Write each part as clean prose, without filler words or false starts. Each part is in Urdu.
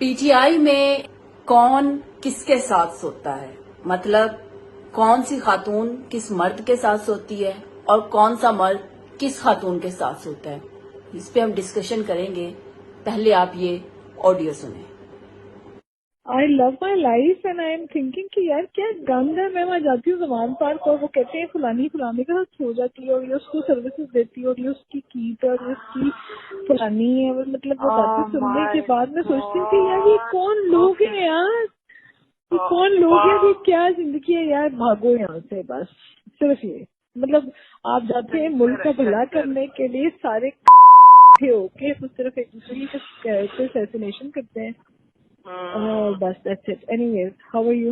پی ٹی آئی میں کون کس کے ساتھ سوتا ہے، مطلب کون سی خاتون کس مرد کے ساتھ سوتی ہے اور کون سا مرد کس خاتون کے ساتھ سوتا ہے، اس پہ ہم ڈسکشن کریں گے۔ پہلے آپ یہ آڈیو سنیں۔ I love my life and I am thinking کہ یار کیا گند ہے، میں وہاں جاتی ہوں زمان پارک اور وہ کہتے ہیں فلانی فلانے کے ساتھ سو جاتی ہے اور یہ اس کو سروسز دیتی ہے اور یہ اس کی کیٹ اور یہ اس کی فلانی ہے، مطلب وہ باتیں سننے کے بعد میں سوچتی ہوں کہ یار یہ کون لوگ ہیں یار، یہ کون لوگ ہیں، یہ کیا زندگی ہے یار، بھاگو یہاں سے بس۔ صرف یہ مطلب آپ جاتے ہیں ملک کا بھلا کرنے کے لیے، سارے ہو کے صرف ایک دوسرے کی اسیسینیشن کرتے ہیں، بس that's it. Anyways, how are you?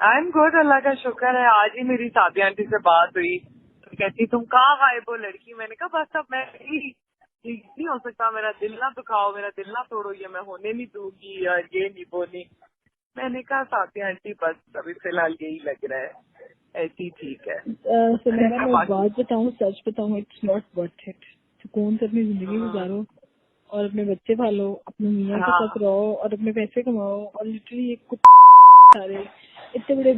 I'm good, اللہ کا شکر ہے۔ آج ہی میری ساتھی آنٹی سے بات ہوئی تو کہتی تم کہاں غائب ہو لڑکی، میں نے کہا بس اب میں نہیں ہو سکتا، میرا دل نہ دکھاؤ، میرا دل نہ توڑو، یہ میں ہونے نہیں دوں گی اور یہ نہیں بولنی۔ میں نے کہا ساتھی آنٹی بس ابھی فی الحال یہی لگ رہا ہے، ایسی ٹھیک ہے۔ میں بات بتاؤں، سچ بتاؤں، اٹس ناٹ ورتھ اٹ۔ سکون سے اپنی زندگی گزارو اور اپنے بچے پالو، اپنے میاں کے ساتھ رہو اور اپنے پیسے کماؤ، اور لٹرلی سارے اتنے بڑے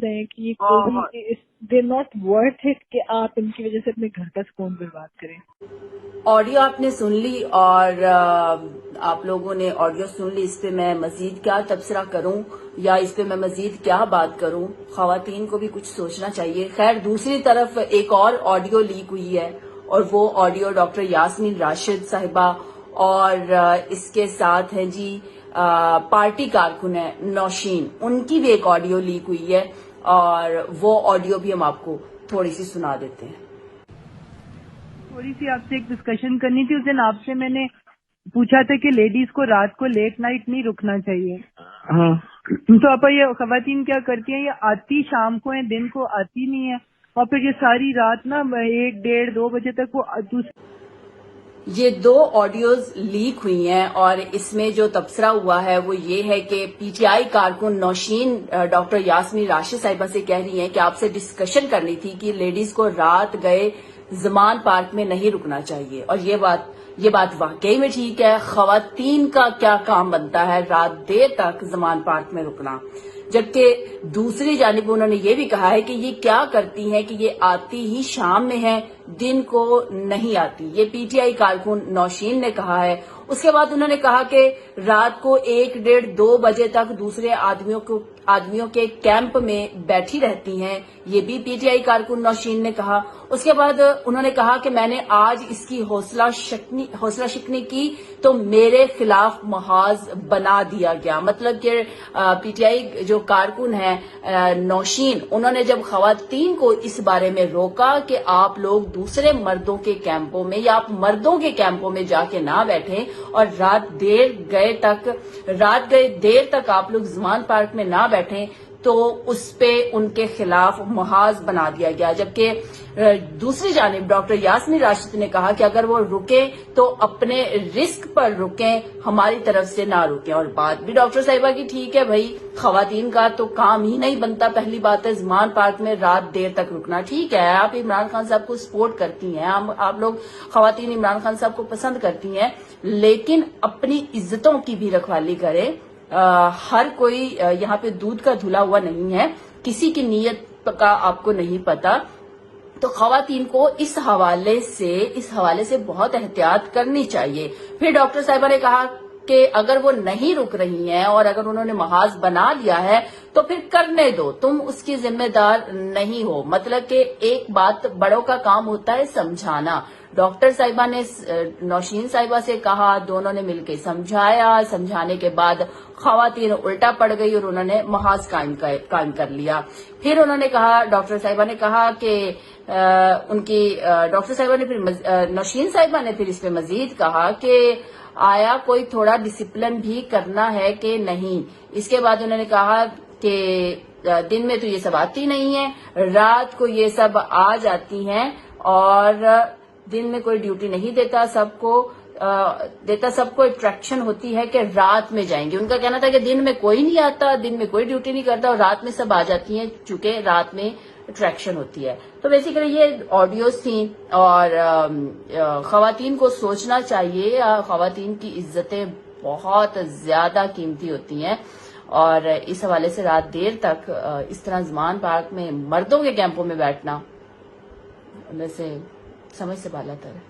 ہیں کہ یہ کوئی دے ناٹ ورتھ اٹ کہ آپ ان کی وجہ سے اپنے گھر کا سکون برباد کریں۔ آڈیو آپ نے سن لی اور آپ لوگوں نے آڈیو سن لی، اس پہ میں مزید کیا تبصرہ کروں یا اس پہ میں مزید کیا بات کروں؟ خواتین کو بھی کچھ سوچنا چاہیے۔ خیر دوسری طرف ایک اور آڈیو لیک ہوئی ہے اور وہ آڈیو ڈاکٹر یاسمین راشد صاحبہ اور اس کے ساتھ ہیں جی پارٹی کارکن ہے نوشین، ان کی بھی ایک آڈیو لیک ہوئی ہے اور وہ آڈیو بھی ہم آپ کو تھوڑی سی سنا دیتے ہیں۔ تھوڑی سی آپ سے ایک ڈسکشن کرنی تھی۔ اس دن آپ سے میں نے پوچھا تھا کہ لیڈیز کو رات کو لیٹ نائٹ نہیں رکنا چاہیے، ہاں تو آپ یہ خواتین کیا کرتی ہیں، یہ آتی شام کو ہیں، دن کو آتی نہیں ہے، اور پھر یہ ساری رات نا 1 1:30 2 بجے تک وہ یہ دو آڈیوز لیک ہوئی ہیں اور اس میں جو تبصرہ ہوا ہے وہ یہ ہے کہ پی ٹی آئی کارکن نوشین ڈاکٹر یاسمین راشد صاحبہ سے کہہ رہی ہیں کہ آپ سے ڈسکشن کرنی تھی کہ لیڈیز کو رات گئے زمان پارک میں نہیں رکنا چاہیے، اور یہ بات واقعی میں ٹھیک ہے۔ خواتین کا کیا کام بنتا ہے رات دیر تک زمان پارک میں رکنا، جبکہ دوسری جانب انہوں نے یہ بھی کہا ہے کہ یہ کیا کرتی ہیں کہ یہ آتی ہی شام میں ہے، دن کو نہیں آتی۔ یہ پی ٹی آئی کارکن نوشین نے کہا ہے۔ اس کے بعد انہوں نے کہا کہ رات کو 1 1:30 2 بجے تک دوسرے آدمیوں کے کیمپ میں بیٹھی رہتی ہیں، یہ بھی پی ٹی آئی کارکن نوشین نے کہا۔ اس کے بعد انہوں نے کہا کہ میں نے آج اس کی حوصلہ شکنی کی تو میرے خلاف محاذ بنا دیا گیا، مطلب کہ پی ٹی آئی جو کارکن ہے نوشین، انہوں نے جب خواتین کو اس بارے میں روکا کہ آپ لوگ دوسرے مردوں کے کیمپوں میں یا آپ مردوں کے کیمپوں میں جا کے نہ بیٹھیں اور رات گئے دیر تک آپ لوگ زمان پارک میں نہ بیٹھیں، تو اس پہ ان کے خلاف محاذ بنا دیا گیا۔ جبکہ دوسری جانب ڈاکٹر یاسمین راشد نے کہا کہ اگر وہ رکیں تو اپنے رسک پر رکیں، ہماری طرف سے نہ رکیں۔ اور بات بھی ڈاکٹر صاحبہ کی ٹھیک ہے، بھائی خواتین کا تو کام ہی نہیں بنتا، پہلی بات ہے زمان پارک میں رات دیر تک رکنا۔ ٹھیک ہے آپ عمران خان صاحب کو سپورٹ کرتی ہیں، آپ لوگ خواتین عمران خان صاحب کو پسند کرتی ہیں، لیکن اپنی عزتوں کی بھی رکھوالی کریں۔ ہر کوئی یہاں پہ دودھ کا دھلا ہوا نہیں ہے، کسی کی نیت کا آپ کو نہیں پتا، تو خواتین کو اس حوالے سے بہت احتیاط کرنی چاہیے۔ پھر ڈاکٹر صاحبہ نے کہا کہ اگر وہ نہیں رک رہی ہیں اور اگر انہوں نے محاذ بنا لیا ہے تو پھر کرنے دو، تم اس کی ذمہ دار نہیں ہو۔ مطلب کہ ایک بات بڑوں کا کام ہوتا ہے سمجھانا۔ ڈاکٹر صاحبہ نے نوشین صاحبہ سے کہا، دونوں نے مل کے سمجھانے کے بعد خواتین الٹا پڑ گئی اور انہوں نے محاذ قائم کر لیا۔ پھر انہوں نے کہا، ڈاکٹر صاحبہ نے کہا کہ ڈاکٹر صاحبہ نے پھر نوشین صاحبہ نے پھر اس پہ مزید کہا کہ آیا کوئی تھوڑا ڈسپلن بھی کرنا ہے کہ نہیں۔ اس کے بعد انہوں نے کہا کہ دن میں تو یہ سب آتی نہیں ہے، رات کو یہ سب آ جاتی ہیں اور دن میں کوئی ڈیوٹی نہیں دیتا، سب کو اٹریکشن ہوتی ہے کہ رات میں جائیں گے۔ ان کا کہنا تھا کہ دن میں کوئی نہیں آتا، دن میں کوئی ڈیوٹی نہیں کرتا اور رات میں سب آ جاتی ہیں چونکہ رات میں اٹریکشن ہوتی ہے۔ تو بیسیکلی یہ آڈیوز تھیں اور خواتین کو سوچنا چاہیے، خواتین کی عزتیں بہت زیادہ قیمتی ہوتی ہیں، اور اس حوالے سے رات دیر تک اس طرح زمان پارک میں مردوں کے کیمپوں میں بیٹھنا ویسے سمجھ سے بالا تر ہے۔